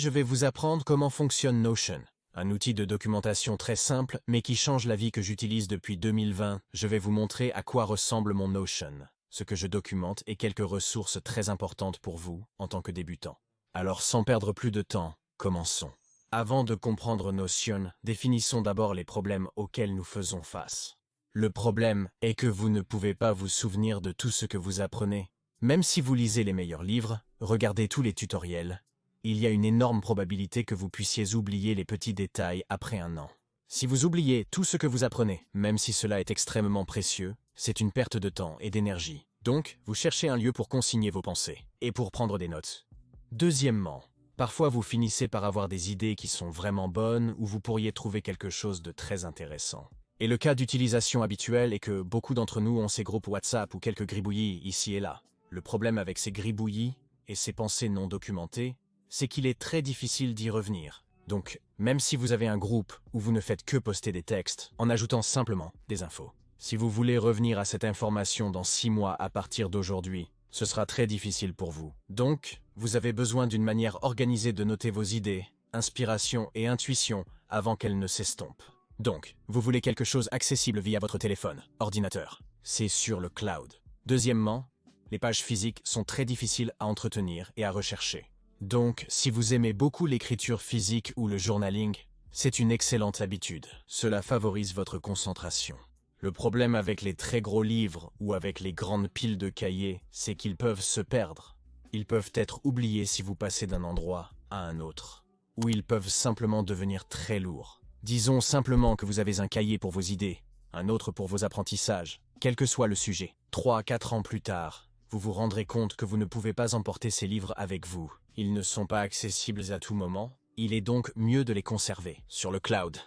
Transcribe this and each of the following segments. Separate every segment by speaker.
Speaker 1: je vais vous apprendre comment fonctionne Notion. Un outil de documentation très simple, mais qui change la vie que j'utilise depuis 2020. Je vais vous montrer à quoi ressemble mon Notion, ce que je documente et quelques ressources très importantes pour vous en tant que débutant. Alors sans perdre plus de temps, commençons. Avant de comprendre Notion, définissons d'abord les problèmes auxquels nous faisons face. Le problème est que vous ne pouvez pas vous souvenir de tout ce que vous apprenez. Même si vous lisez les meilleurs livres, regardez tous les tutoriels, il y a une énorme probabilité que vous puissiez oublier les petits détails après un an. Si vous oubliez tout ce que vous apprenez, même si cela est extrêmement précieux, c'est une perte de temps et d'énergie. Donc, vous cherchez un lieu pour consigner vos pensées et pour prendre des notes. Deuxièmement, parfois vous finissez par avoir des idées qui sont vraiment bonnes ou vous pourriez trouver quelque chose de très intéressant. Et le cas d'utilisation habituel est que beaucoup d'entre nous ont ces groupes WhatsApp ou quelques gribouillis ici et là. Le problème avec ces gribouillis et ces pensées non documentées, c'est qu'il est très difficile d'y revenir. Donc, même si vous avez un groupe où vous ne faites que poster des textes, en ajoutant simplement des infos. Si vous voulez revenir à cette information dans 6 mois à partir d'aujourd'hui, ce sera très difficile pour vous. Donc, vous avez besoin d'une manière organisée de noter vos idées, inspirations et intuitions avant qu'elles ne s'estompent. Donc, vous voulez quelque chose accessible via votre téléphone, ordinateur. C'est sur le cloud. Deuxièmement, les pages physiques sont très difficiles à entretenir et à rechercher. Donc, si vous aimez beaucoup l'écriture physique ou le journaling, c'est une excellente habitude. Cela favorise votre concentration. Le problème avec les très gros livres ou avec les grandes piles de cahiers, c'est qu'ils peuvent se perdre. Ils peuvent être oubliés si vous passez d'un endroit à un autre. Ou ils peuvent simplement devenir très lourds. Disons simplement que vous avez un cahier pour vos idées, un autre pour vos apprentissages, quel que soit le sujet. 3 à 4 ans plus tard, vous vous rendrez compte que vous ne pouvez pas emporter ces livres avec vous. Ils ne sont pas accessibles à tout moment, il est donc mieux de les conserver sur le cloud.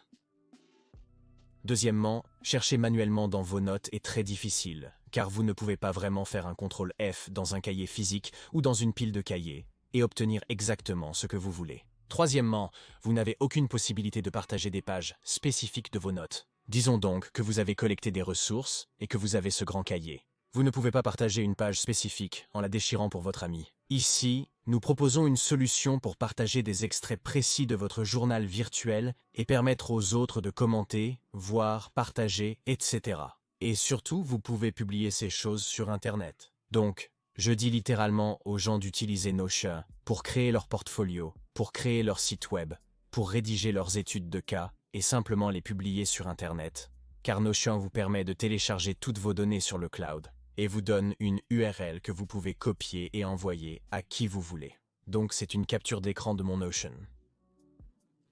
Speaker 1: Deuxièmement, chercher manuellement dans vos notes est très difficile, car vous ne pouvez pas vraiment faire un contrôle F dans un cahier physique ou dans une pile de cahiers, et obtenir exactement ce que vous voulez. Troisièmement, vous n'avez aucune possibilité de partager des pages spécifiques de vos notes. Disons donc que vous avez collecté des ressources et que vous avez ce grand cahier. Vous ne pouvez pas partager une page spécifique en la déchirant pour votre ami. Ici, nous proposons une solution pour partager des extraits précis de votre journal virtuel et permettre aux autres de commenter, voir, partager, etc. Et surtout, vous pouvez publier ces choses sur Internet. Donc, je dis littéralement aux gens d'utiliser Notion pour créer leur portfolio, pour créer leur site web, pour rédiger leurs études de cas et simplement les publier sur Internet. Car Notion vous permet de télécharger toutes vos données sur le cloud et vous donne une URL que vous pouvez copier et envoyer à qui vous voulez. Donc c'est une capture d'écran de mon Notion.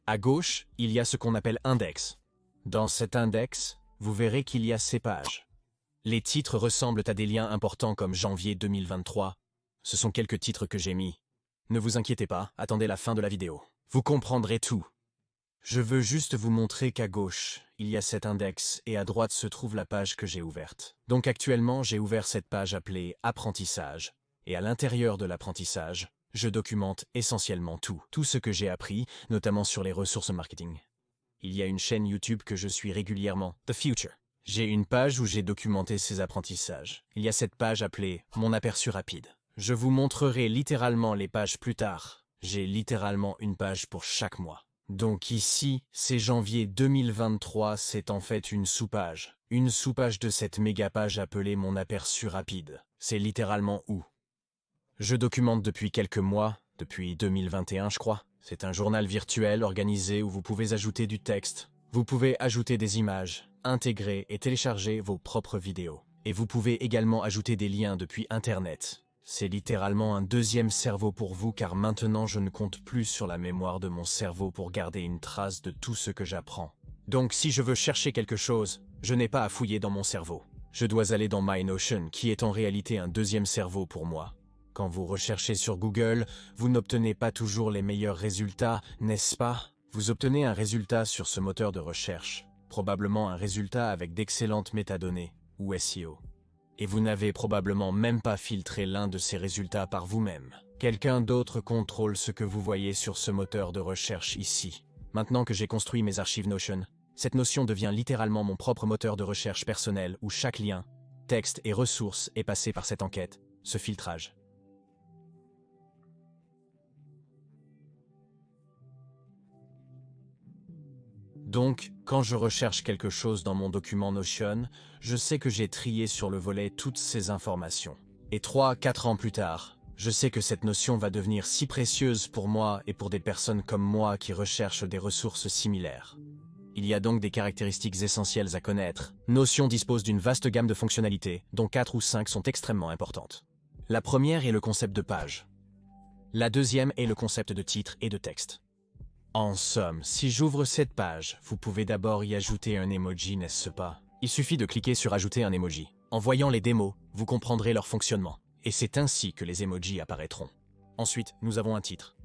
Speaker 1: À gauche, il y a ce qu'on appelle index. Dans cet index, vous verrez qu'il y a ces pages. Les titres ressemblent à des liens importants comme janvier 2023. Ce sont quelques titres que j'ai mis. Ne vous inquiétez pas, attendez la fin de la vidéo. Vous comprendrez tout. Je veux juste vous montrer qu'à gauche, il y a cet index et à droite se trouve la page que j'ai ouverte. Donc actuellement, j'ai ouvert cette page appelée « Apprentissage » et à l'intérieur de l'apprentissage, je documente essentiellement tout ce que j'ai appris, notamment sur les ressources marketing. Il y a une chaîne YouTube que je suis régulièrement, The Future. J'ai une page où j'ai documenté ces apprentissages. Il y a cette page appelée « Mon aperçu rapide ». Je vous montrerai littéralement les pages plus tard. J'ai littéralement une page pour chaque mois. Donc ici, c'est janvier 2023, c'est en fait une sous-page. Une sous-page de cette méga-page appelée mon aperçu rapide. C'est littéralement où je documente depuis quelques mois, depuis 2021 je crois. C'est un journal virtuel organisé où vous pouvez ajouter du texte. Vous pouvez ajouter des images, intégrer et télécharger vos propres vidéos. Et vous pouvez également ajouter des liens depuis Internet. C'est littéralement un deuxième cerveau pour vous car maintenant je ne compte plus sur la mémoire de mon cerveau pour garder une trace de tout ce que j'apprends. Donc si je veux chercher quelque chose, je n'ai pas à fouiller dans mon cerveau. Je dois aller dans My Notion qui est en réalité un deuxième cerveau pour moi. Quand vous recherchez sur Google, vous n'obtenez pas toujours les meilleurs résultats, n'est-ce pas? Vous obtenez un résultat sur ce moteur de recherche, probablement un résultat avec d'excellentes métadonnées, ou SEO. Et vous n'avez probablement même pas filtré l'un de ces résultats par vous-même. Quelqu'un d'autre contrôle ce que vous voyez sur ce moteur de recherche ici. Maintenant que j'ai construit mes archives Notion, cette notion devient littéralement mon propre moteur de recherche personnel où chaque lien, texte et ressource est passé par cette enquête, ce filtrage. Donc, quand je recherche quelque chose dans mon document Notion, je sais que j'ai trié sur le volet toutes ces informations. Et 3-4 ans plus tard, je sais que cette notion va devenir si précieuse pour moi et pour des personnes comme moi qui recherchent des ressources similaires. Il y a donc des caractéristiques essentielles à connaître. Notion dispose d'une vaste gamme de fonctionnalités, dont 4 ou 5 sont extrêmement importantes. La première est le concept de page. La deuxième est le concept de titre et de texte. En somme, si j'ouvre cette page, vous pouvez d'abord y ajouter un emoji, n'est-ce pas? Il suffit de cliquer sur ajouter un emoji. En voyant les démos, vous comprendrez leur fonctionnement. Et c'est ainsi que les emojis apparaîtront. Ensuite, nous avons un titre.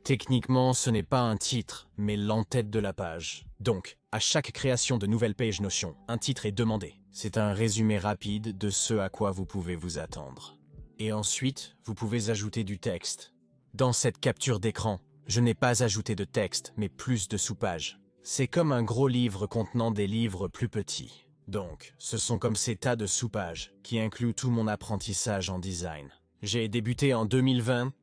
Speaker 1: Techniquement, ce n'est pas un titre, mais l'entête de la page. Donc, à chaque création de nouvelle page Notion, un titre est demandé. C'est un résumé rapide de ce à quoi vous pouvez vous attendre. Et ensuite, vous pouvez ajouter du texte. Dans cette capture d'écran, je n'ai pas ajouté de texte, mais plus de sous-pages. C'est comme un gros livre contenant des livres plus petits. Donc, ce sont comme ces tas de sous-pages qui incluent tout mon apprentissage en design. J'ai débuté en 2020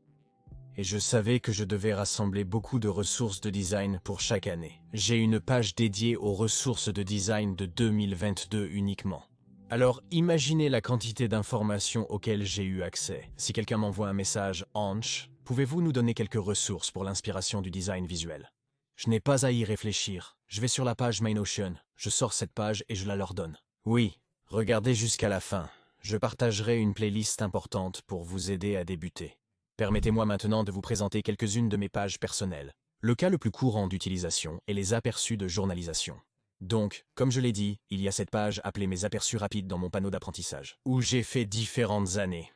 Speaker 1: et je savais que je devais rassembler beaucoup de ressources de design pour chaque année. J'ai une page dédiée aux ressources de design de 2022 uniquement. Alors imaginez la quantité d'informations auxquelles j'ai eu accès. Si quelqu'un m'envoie un message « Anch », pouvez-vous nous donner quelques ressources pour l'inspiration du design visuel? Je n'ai pas à y réfléchir. Je vais sur la page My Notion, je sors cette page et je la leur donne. Oui, regardez jusqu'à la fin. Je partagerai une playlist importante pour vous aider à débuter. Permettez-moi maintenant de vous présenter quelques-unes de mes pages personnelles. Le cas le plus courant d'utilisation est les aperçus de journalisation. Donc, comme je l'ai dit, il y a cette page appelée mes aperçus rapides dans mon panneau d'apprentissage, où j'ai fait différentes années.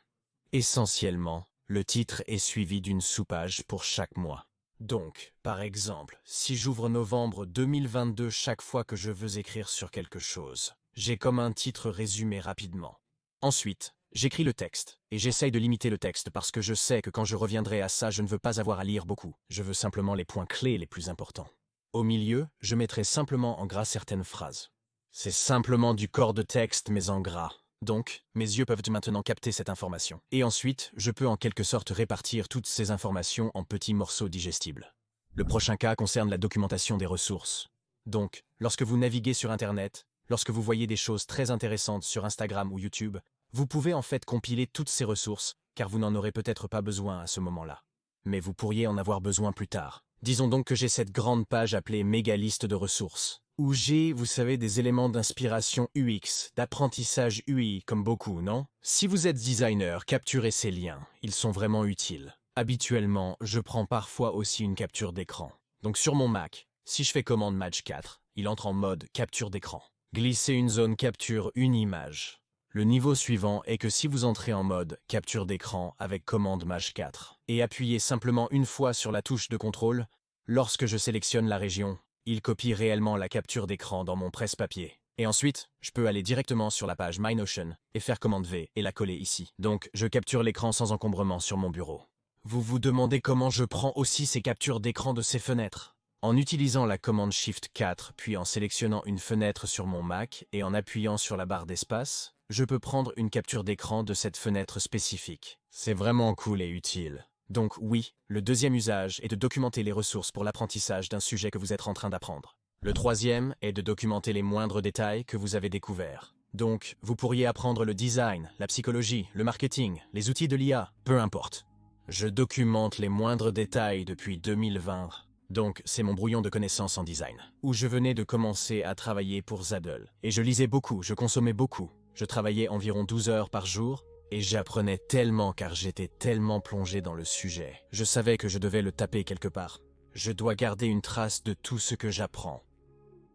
Speaker 1: Essentiellement, le titre est suivi d'une sous-page pour chaque mois. Donc, par exemple, si j'ouvre novembre 2022 chaque fois que je veux écrire sur quelque chose, j'ai comme un titre résumé rapidement. Ensuite, j'écris le texte, et j'essaye de limiter le texte parce que je sais que quand je reviendrai à ça, je ne veux pas avoir à lire beaucoup. Je veux simplement les points clés les plus importants. Au milieu, je mettrai simplement en gras certaines phrases. C'est simplement du corps de texte, mais en gras. Donc, mes yeux peuvent maintenant capter cette information. Et ensuite, je peux en quelque sorte répartir toutes ces informations en petits morceaux digestibles. Le prochain cas concerne la documentation des ressources. Donc, lorsque vous naviguez sur Internet, lorsque vous voyez des choses très intéressantes sur Instagram ou YouTube, vous pouvez en fait compiler toutes ces ressources, car vous n'en aurez peut-être pas besoin à ce moment-là. Mais vous pourriez en avoir besoin plus tard. Disons donc que j'ai cette grande page appelée méga liste de ressources, où j'ai, vous savez, des éléments d'inspiration UX, d'apprentissage UI, comme beaucoup, non? Si vous êtes designer, capturez ces liens, ils sont vraiment utiles. Habituellement, je prends parfois aussi une capture d'écran. Donc sur mon Mac, si je fais commande Maj 4, il entre en mode capture d'écran. Glissez une zone capture une image. Le niveau suivant est que si vous entrez en mode capture d'écran avec commande Maj 4 et appuyez simplement une fois sur la touche de contrôle, lorsque je sélectionne la région, il copie réellement la capture d'écran dans mon presse-papier. Et ensuite, je peux aller directement sur la page My Notion et faire commande V et la coller ici. Donc, je capture l'écran sans encombrement sur mon bureau. Vous vous demandez comment je prends aussi ces captures d'écran de ces fenêtres? En utilisant la commande Shift 4, puis en sélectionnant une fenêtre sur mon Mac et en appuyant sur la barre d'espace, je peux prendre une capture d'écran de cette fenêtre spécifique. C'est vraiment cool et utile. Donc oui, le deuxième usage est de documenter les ressources pour l'apprentissage d'un sujet que vous êtes en train d'apprendre. Le troisième est de documenter les moindres détails que vous avez découverts. Donc, vous pourriez apprendre le design, la psychologie, le marketing, les outils de l'IA, peu importe. Je documente les moindres détails depuis 2020. Donc, c'est mon brouillon de connaissances en design, où je venais de commencer à travailler pour Zadel. Et je lisais beaucoup, je consommais beaucoup. Je travaillais environ 12 heures par jour, et j'apprenais tellement car j'étais tellement plongé dans le sujet. Je savais que je devais le taper quelque part. Je dois garder une trace de tout ce que j'apprends.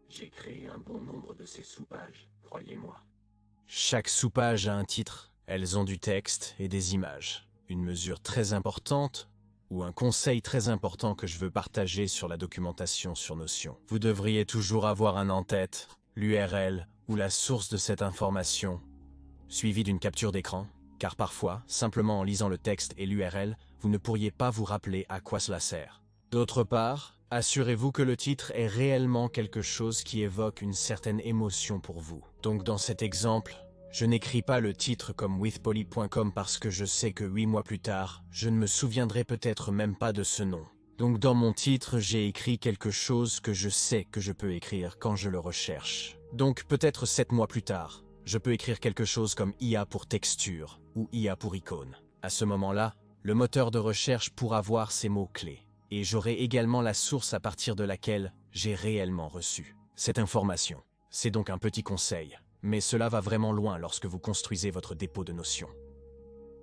Speaker 2: J'ai créé un bon nombre de ces sous-pages, croyez-moi.
Speaker 1: Chaque sous-page a un titre, elles ont du texte et des images. Une mesure très importante, ou un conseil très important que je veux partager sur la documentation sur Notion. Vous devriez toujours avoir un en-tête, l'URL ou la source de cette information, suivi d'une capture d'écran, car parfois, simplement en lisant le texte et l'URL, vous ne pourriez pas vous rappeler à quoi cela sert. D'autre part, assurez-vous que le titre est réellement quelque chose qui évoque une certaine émotion pour vous. Donc dans cet exemple, je n'écris pas le titre comme withpoly.com parce que je sais que 8 mois plus tard, je ne me souviendrai peut-être même pas de ce nom. Donc dans mon titre, j'ai écrit quelque chose que je sais que je peux écrire quand je le recherche. Donc peut-être 7 mois plus tard, je peux écrire quelque chose comme IA pour texture ou IA pour icône. À ce moment-là, le moteur de recherche pourra voir ces mots-clés. Et j'aurai également la source à partir de laquelle j'ai réellement reçu cette information. C'est donc un petit conseil, mais cela va vraiment loin lorsque vous construisez votre dépôt de notions.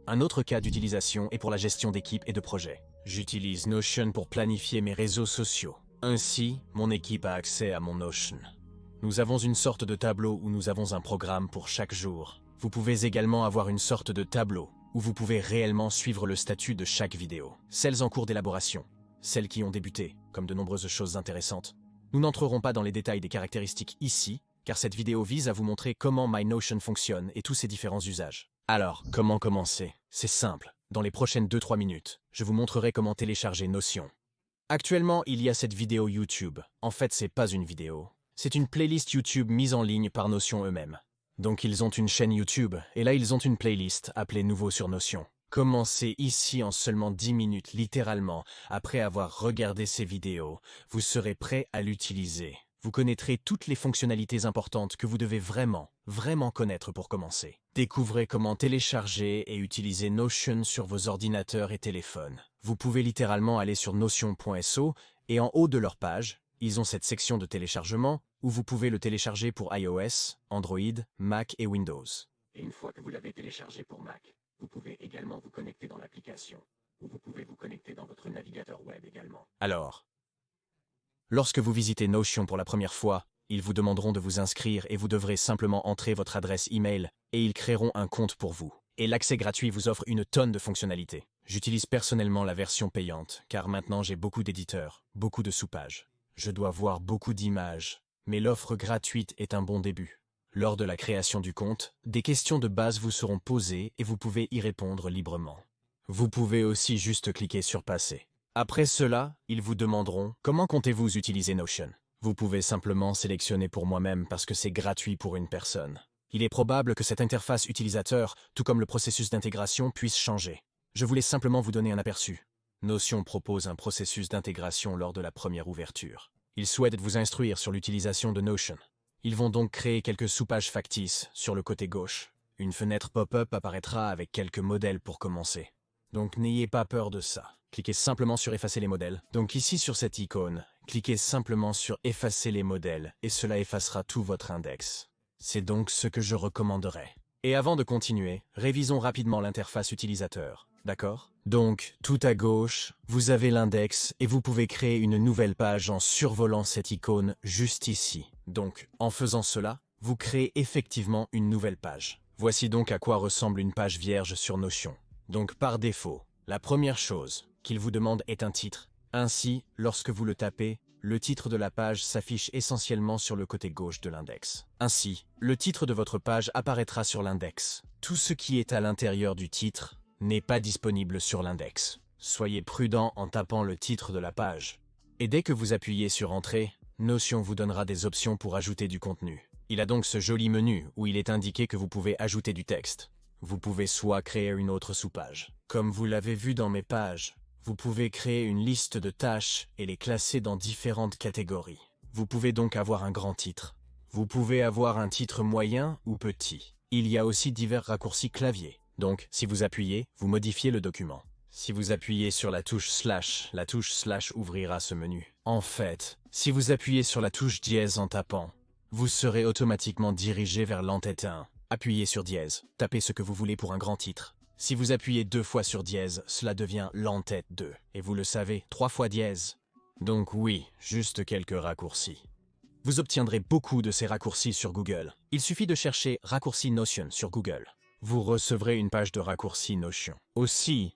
Speaker 1: Un autre cas d'utilisation est pour la gestion d'équipe et de projets. J'utilise Notion pour planifier mes réseaux sociaux. Ainsi, mon équipe a accès à mon Notion. Nous avons une sorte de tableau où nous avons un programme pour chaque jour. Vous pouvez également avoir une sorte de tableau où vous pouvez réellement suivre le statut de chaque vidéo. Celles en cours d'élaboration, celles qui ont débuté, comme de nombreuses choses intéressantes. Nous n'entrerons pas dans les détails des caractéristiques ici, car cette vidéo vise à vous montrer comment MyNotion fonctionne et tous ses différents usages. Alors, comment commencer? C'est simple. Dans les prochaines 2-3 minutes, je vous montrerai comment télécharger Notion. Actuellement, il y a cette vidéo YouTube. En fait, c'est pas une vidéo. C'est une playlist YouTube mise en ligne par Notion eux-mêmes. Donc ils ont une chaîne YouTube, et là ils ont une playlist appelée Nouveau sur Notion. Commencez ici en seulement 10 minutes, littéralement. Après avoir regardé ces vidéos, vous serez prêt à l'utiliser. Vous connaîtrez toutes les fonctionnalités importantes que vous devez vraiment connaître pour commencer. Découvrez comment télécharger et utiliser Notion sur vos ordinateurs et téléphones. Vous pouvez littéralement aller sur notion.so et en haut de leur page, ils ont cette section de téléchargement où vous pouvez le télécharger pour iOS, Android, Mac et Windows.
Speaker 2: Et une fois que vous l'avez téléchargé pour Mac, vous pouvez également vous connecter dans l'application, ou vous pouvez vous connecter dans votre navigateur web également.
Speaker 1: Alors, lorsque vous visitez Notion pour la première fois, ils vous demanderont de vous inscrire et vous devrez simplement entrer votre adresse email et ils créeront un compte pour vous. Et l'accès gratuit vous offre une tonne de fonctionnalités. J'utilise personnellement la version payante, car maintenant j'ai beaucoup d'éditeurs, beaucoup de sous-pages. Je dois voir beaucoup d'images, mais l'offre gratuite est un bon début. Lors de la création du compte, des questions de base vous seront posées et vous pouvez y répondre librement. Vous pouvez aussi juste cliquer sur Passer. Après cela, ils vous demanderont « Comment comptez-vous utiliser Notion ?» Vous pouvez simplement sélectionner pour moi-même parce que c'est gratuit pour une personne. Il est probable que cette interface utilisateur, tout comme le processus d'intégration, puisse changer. Je voulais simplement vous donner un aperçu. Notion propose un processus d'intégration lors de la première ouverture. Ils souhaitent vous instruire sur l'utilisation de Notion. Ils vont donc créer quelques sous-pages factices sur le côté gauche. Une fenêtre pop-up apparaîtra avec quelques modèles pour commencer. Donc n'ayez pas peur de ça. Cliquez simplement sur Effacer les modèles. Donc ici sur cette icône, cliquez simplement sur Effacer les modèles et cela effacera tout votre index. C'est donc ce que je recommanderais. Et avant de continuer, révisons rapidement l'interface utilisateur. D'accord? Donc, tout à gauche, vous avez l'index et vous pouvez créer une nouvelle page en survolant cette icône juste ici. Donc, en faisant cela, vous créez effectivement une nouvelle page. Voici donc à quoi ressemble une page vierge sur Notion. Donc, par défaut, la première chose qu'il vous demande est un titre. Ainsi, lorsque vous le tapez, le titre de la page s'affiche essentiellement sur le côté gauche de l'index. Ainsi, le titre de votre page apparaîtra sur l'index. Tout ce qui est à l'intérieur du titre n'est pas disponible sur l'index. Soyez prudent en tapant le titre de la page. Et dès que vous appuyez sur Entrée, Notion vous donnera des options pour ajouter du contenu. Il a donc ce joli menu où il est indiqué que vous pouvez ajouter du texte. Vous pouvez soit créer une autre sous-page. Comme vous l'avez vu dans mes pages, vous pouvez créer une liste de tâches et les classer dans différentes catégories. Vous pouvez donc avoir un grand titre. Vous pouvez avoir un titre moyen ou petit. Il y a aussi divers raccourcis clavier. Donc, si vous appuyez, vous modifiez le document. Si vous appuyez sur la touche slash ouvrira ce menu. En fait, si vous appuyez sur la touche dièse en tapant, vous serez automatiquement dirigé vers l'entête 1. Appuyez sur dièse, tapez ce que vous voulez pour un grand titre. Si vous appuyez 2 fois sur dièse, cela devient l'entête 2. Et vous le savez, 3 fois dièse. Donc oui, juste quelques raccourcis. Vous obtiendrez beaucoup de ces raccourcis sur Google. Il suffit de chercher raccourci Notion sur Google. Vous recevrez une page de raccourcis Notion. Aussi,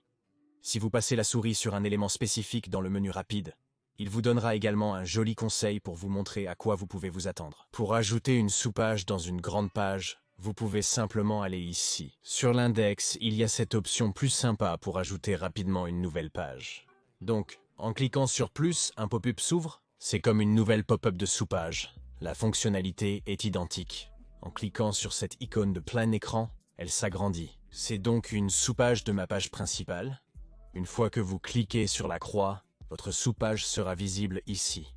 Speaker 1: si vous passez la souris sur un élément spécifique dans le menu rapide, il vous donnera également un joli conseil pour vous montrer à quoi vous pouvez vous attendre. Pour ajouter une sous-page dans une grande page, vous pouvez simplement aller ici. Sur l'index, il y a cette option plus sympa pour ajouter rapidement une nouvelle page. Donc, en cliquant sur plus, un pop-up s'ouvre. C'est comme une nouvelle pop-up de sous-page. La fonctionnalité est identique. En cliquant sur cette icône de plein écran, elle s'agrandit. C'est donc une sous-page de ma page principale. Une fois que vous cliquez sur la croix, Votre sous-page sera visible ici.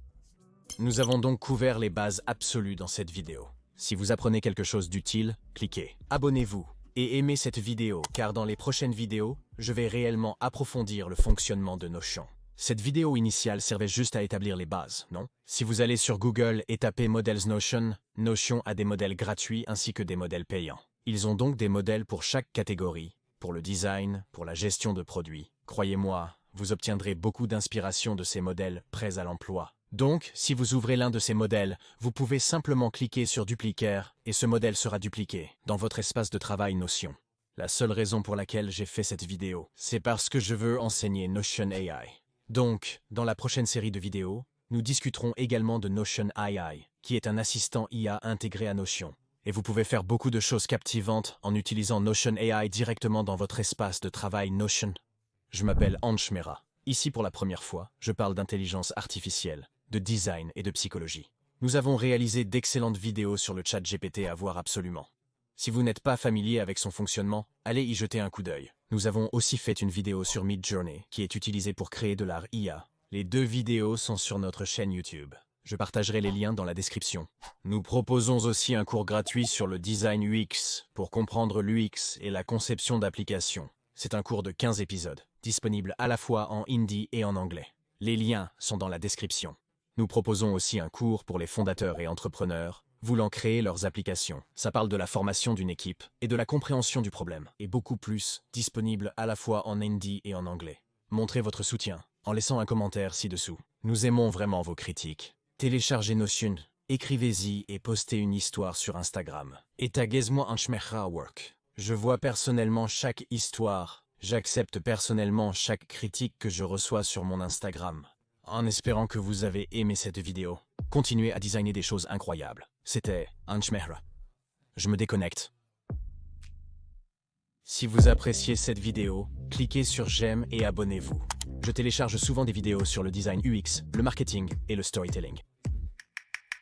Speaker 1: Nous avons donc couvert les bases absolues dans cette vidéo. Si vous apprenez quelque chose d'utile, cliquez. Abonnez-vous et aimez cette vidéo car dans les prochaines vidéos, je vais réellement approfondir le fonctionnement de Notion. Cette vidéo initiale servait juste à établir les bases, non? Si vous allez sur Google et tapez Models Notion, Notion a des modèles gratuits ainsi que des modèles payants. Ils ont donc des modèles pour chaque catégorie, pour le design, pour la gestion de produits. Croyez-moi, vous obtiendrez beaucoup d'inspiration de ces modèles prêts à l'emploi. Donc, si vous ouvrez l'un de ces modèles, vous pouvez simplement cliquer sur Dupliquer et ce modèle sera dupliqué dans votre espace de travail Notion. La seule raison pour laquelle j'ai fait cette vidéo, c'est parce que je veux enseigner Notion AI. Donc, dans la prochaine série de vidéos, nous discuterons également de Notion AI, qui est un assistant IA intégré à Notion. Et vous pouvez faire beaucoup de choses captivantes en utilisant Notion AI directement dans votre espace de travail Notion. Je m'appelle Ansh Mehra. Ici pour la première fois, je parle d'intelligence artificielle, de design et de psychologie. Nous avons réalisé d'excellentes vidéos sur le chat GPT à voir absolument. Si vous n'êtes pas familier avec son fonctionnement, allez y jeter un coup d'œil. Nous avons aussi fait une vidéo sur Midjourney, qui est utilisée pour créer de l'art IA. Les 2 vidéos sont sur notre chaîne YouTube. Je partagerai les liens dans la description. Nous proposons aussi un cours gratuit sur le design UX, pour comprendre l'UX et la conception d'applications. C'est un cours de 15 épisodes, disponible à la fois en hindi et en anglais. Les liens sont dans la description. Nous proposons aussi un cours pour les fondateurs et entrepreneurs voulant créer leurs applications. Ça parle de la formation d'une équipe et de la compréhension du problème, et beaucoup plus, disponible à la fois en hindi et en anglais. Montrez votre soutien en laissant un commentaire ci-dessous. Nous aimons vraiment vos critiques. Téléchargez Notion, écrivez-y et postez une histoire sur Instagram. Et taguez-moi Ansh Mehra Work. Je vois personnellement chaque histoire. J'accepte personnellement chaque critique que je reçois sur mon Instagram. En espérant que vous avez aimé cette vidéo, continuez à designer des choses incroyables. C'était Ansh Mehra. Je me déconnecte. Si vous appréciez cette vidéo, cliquez sur j'aime et abonnez-vous. Je télécharge souvent des vidéos sur le design UX, le marketing et le storytelling.